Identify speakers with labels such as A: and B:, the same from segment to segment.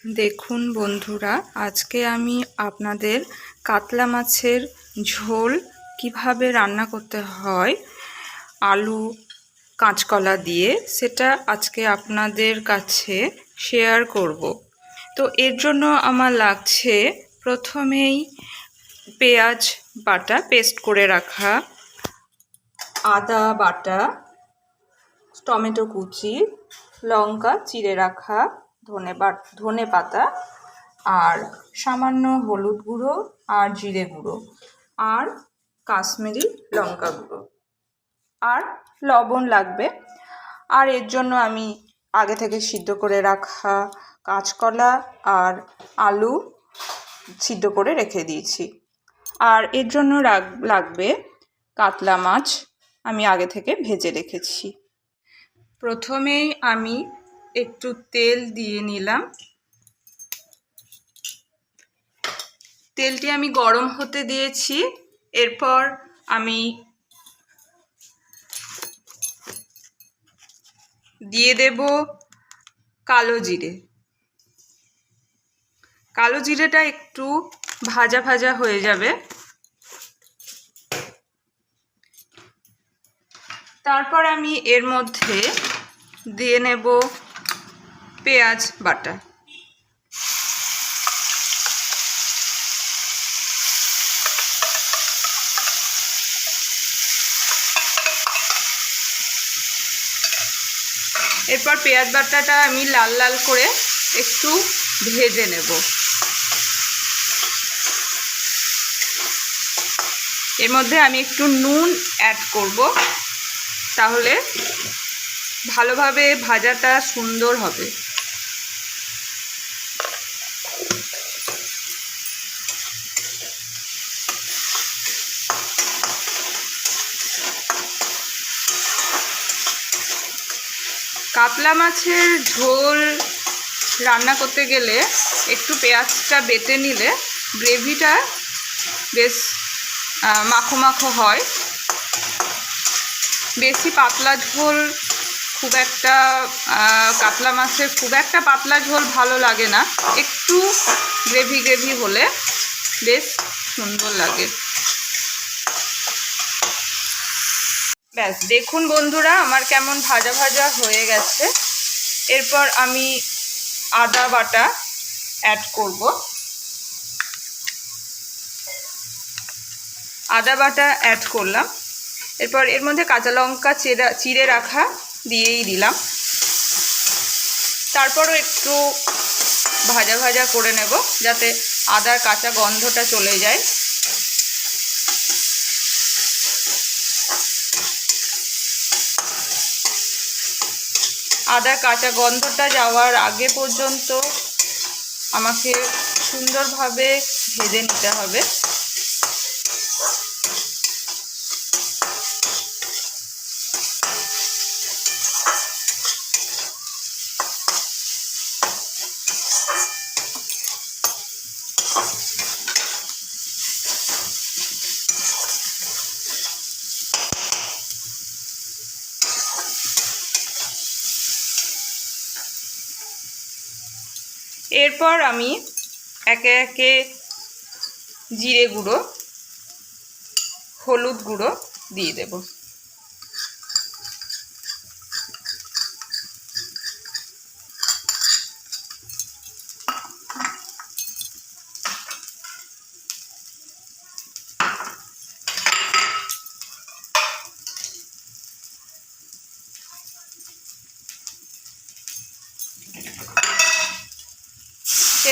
A: দেখুন বন্ধুরা, আজকে আমি আপনাদের কাতলা মাছের ঝোল কিভাবে রান্না করতে হয় আলু কাঁচকলা দিয়ে, সেটা আজকে আপনাদের কাছে শেয়ার করব। তো এর জন্য আমার লাগছে প্রথমেই পেঁয়াজ বাটা, পেস্ট করে রাখা, আদা বাটা, টমেটো কুচি, লঙ্কা চিড়ে রাখা, ধনে পাতা, আর সামান্য হলুদ গুঁড়ো আর জিরে গুঁড়ো, আর কাশ্মীরি লঙ্কা গুঁড়ো, আর লবণ লাগবে। আর এর জন্য আমি আগে থেকে সিদ্ধ করে রাখা কাঁচকলা আর আলু সিদ্ধ করে রেখে দিয়েছি। আর এর জন্য লাগবে কাতলা মাছ, আমি আগে থেকে ভেজে রেখেছি। প্রথমেই আমি একটু তেল দিয়ে নিলাম। তেলটি আমি গরম হতে দিয়েছি। এরপর আমি দিয়ে দেব কালো জিরে। কালো জিরেটা একটু ভাজা ভাজা হয়ে যাবে। তারপর আমি এর মধ্যে দিয়ে নেব পেঁয়াজ বাটা। এরপর পেঁয়াজ বাটাটা আমি লাল লাল করে একটু ভেজে নেব। এর মধ্যে আমি একটু নুন অ্যাড করব, তাহলে ভালোভাবে ভাজাটা সুন্দর হবে। কাতলা মাছের ঝোল রান্না করতে গেলে একটু পেঁয়াজটা বেটে নিলে গ্রেভিটা বেশ মাখো মাখো হয়। বেশি পাতলা ঝোল খুব একটা কাতলা মাছের খুব একটা পাতলা ঝোল ভালো লাগে না, একটু গ্রেভি গ্রেভি হলে বেশ সুন্দর লাগে। ব্যাস, দেখুন বন্ধুরা আমার কেমন ভাজা ভাজা হয়ে গেছে। এরপর আমি আদা বাটা অ্যাড করব। আদা বাটা অ্যাড করলাম। এরপর এর মধ্যে কাঁচা লঙ্কা চিড়ে রাখা দিয়েই দিলাম। তারপরও একটু ভাজা ভাজা করে নেব, যাতে আদার কাঁচা গন্ধটা চলে যায়। আদার কাঁচা গন্ধটা যাওয়ার আগে পর্যন্ত আমাকে সুন্দরভাবে ভেজে নিতে হবে। এরপর আমি একে একে জিরে গুঁড়ো, হলুদ গুঁড়ো দিয়ে দেব।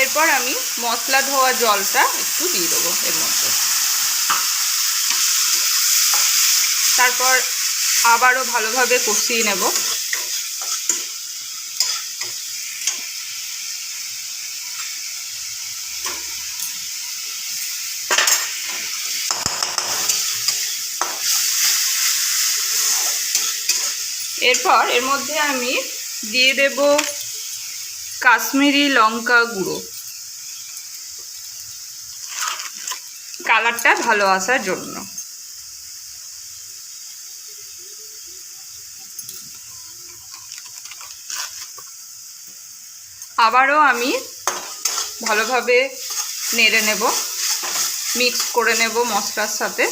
A: এরপর আমি মশলা ধোয়া জলটা একটু দিয়ে দেবো এর মধ্যে। তারপর আবারও ভালোভাবে কষিয়ে নেব। এরপর এর মধ্যে আমি দিয়ে দেব কাশ্মীরি লঙ্কা গুঁড়ো, কালারটা ভালো আসার জন্য। আবারও আমি ভালোভাবে নেড়ে নেব, মিক্স করে নেব মশলার সাথে।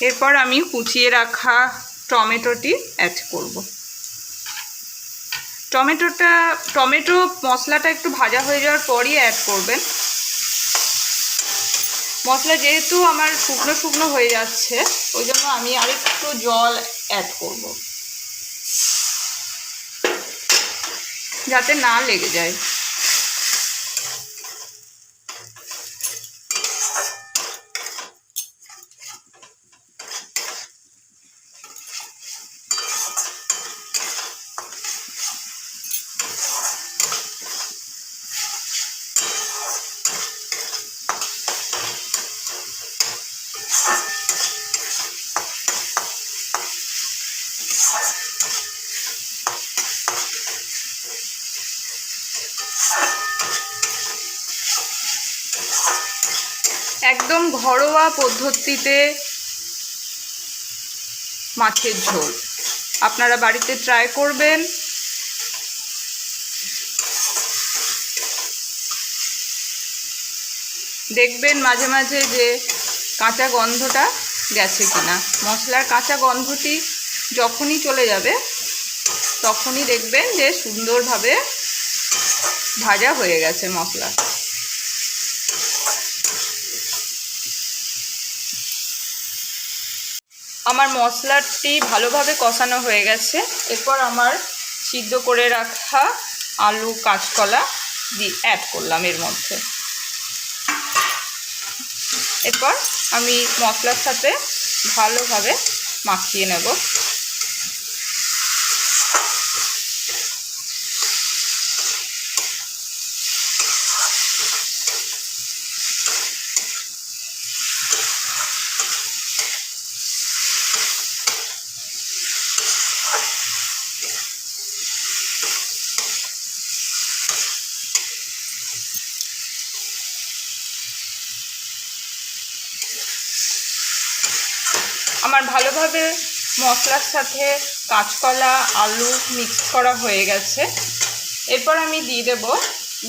A: এরপর আমি কুচিয়ে রাখা টমেটোটি অ্যাড করব। টমেটো মশলাটা একটু ভাজা হয়ে যাওয়ার পরই অ্যাড করবেন। মশলা যেহেতু আমার শুকনো শুকনো হয়ে যাচ্ছে, ওই জন্য আমি আরেকটু জল অ্যাড করব, যাতে না লেগে যায়। একদম ঘরোয়া পদ্ধতিতে মাছের ঝোল আপনারা বাড়িতে ট্রাই করবেন। দেখবেন মাঝে মাঝে যে কাঁচা গন্ধটা গেছে কিনা। মশলার কাঁচা গন্ধটি যখনই চলে যাবে তখনই দেখবেন যে সুন্দরভাবে ভাজা হয়ে গেছে মশলা। আমার মশলাটি ভালোভাবে কষানো হয়ে গেছে। এরপর আমার সিদ্ধ করে রাখা আলু কাঁচকলা অ্যাড করলাম এর মধ্যে। এরপর আমি মশলার সাথে ভালোভাবে মাখিয়ে নেব। আমার ভালোভাবে মশলার সাথে কাঁচকলা আলু মিক্স করা হয়ে গেছে। এরপর আমি দিয়ে দেব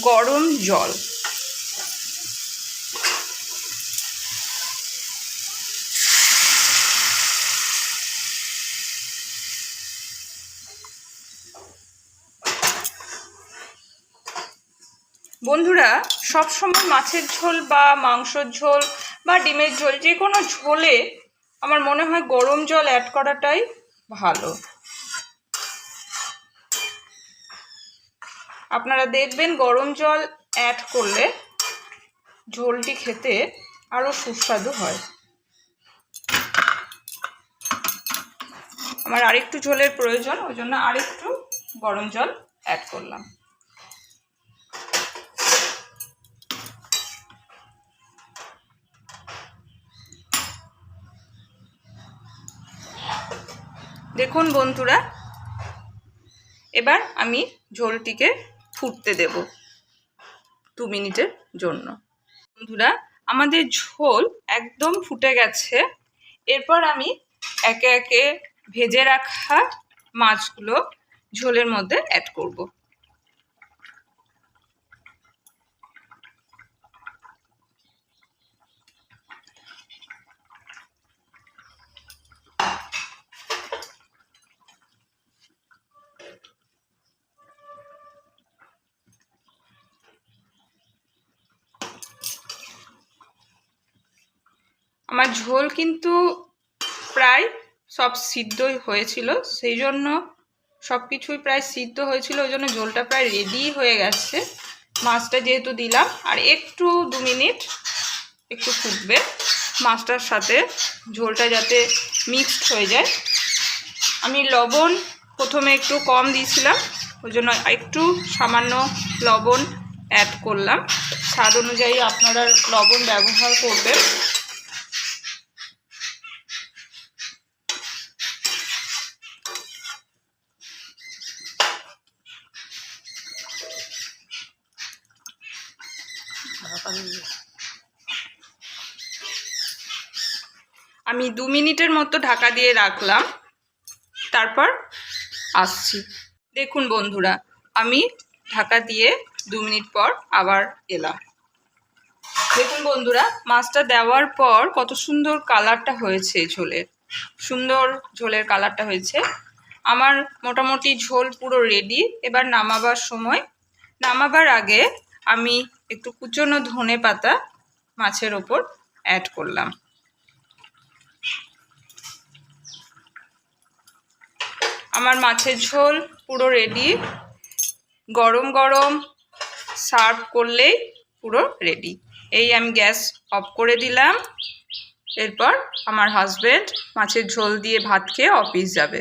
A: গরম জল। বন্ধুরা, সবসময় মাছের ঝোল বা মাংসের ঝোল বা ডিমের ঝোল, যে কোনো ঝোলে আমার মনে হয় গরম জল অ্যাড করাটাই ভালো। আপনারা দেখবেন গরম জল অ্যাড করলে ঝোলটি খেতে আরও সুস্বাদু হয়। আমার আরেকটু ঝোলের প্রয়োজন, ওই জন্য আরেকটু গরম জল অ্যাড করলাম। দেখুন বন্ধুরা, এবার আমি ঝোলটিকে ফুটতে দেব 2 মিনিটের জন্য। বন্ধুরা, আমাদের ঝোল একদম ফুটে গেছে। এরপর আমি একে একে ভেজে রাখা মাছগুলো ঝোলের মধ্যে অ্যাড করব। আমার ঝোল কিন্তু প্রায় সব সিদ্ধই হয়েছিল, সেই জন্য সব কিছুই প্রায় সিদ্ধ হয়েছিল, ওই জন্য ঝোলটা প্রায় রেডি হয়ে গেছে। মাছটা যেহেতু দিলাম, আর একটু 2 মিনিট একটু ফুটবে মাছটার সাথে, ঝোলটা যাতে মিক্সড হয়ে যায়। আমি লবণ প্রথমে একটু কম দিয়েছিলাম, ওই জন্য একটু সামান্য লবণ অ্যাড করলাম। স্বাদ অনুযায়ী আপনারা লবণ ব্যবহার করবেন। আমি 2 মিনিটের মতো ঢাকা দিয়ে রাখলাম, তারপর আসছি। দেখুন বন্ধুরা, আমি ঢাকা দিয়ে 2 মিনিট পর আবার এলাম। দেখুন বন্ধুরা, মাছটা দেওয়ার পর কত সুন্দর কালারটা হয়েছে, সুন্দর ঝোলের কালারটা হয়েছে। আমার মোটামুটি ঝোল পুরো রেডি। এবার নামাবার সময়, নামাবার আগে আমি একটু কুচনো ধনেপাতা মাছের ওপর অ্যাড করলাম। আমার মাছের ঝোল পুরো রেডি। গরম গরম সার্ভ করলেই পুরো রেডি। এই আমি গ্যাস অফ করে দিলাম। এরপর আমার হাজব্যান্ড মাছের ঝোল দিয়ে ভাত খেয়ে অফিস যাবে।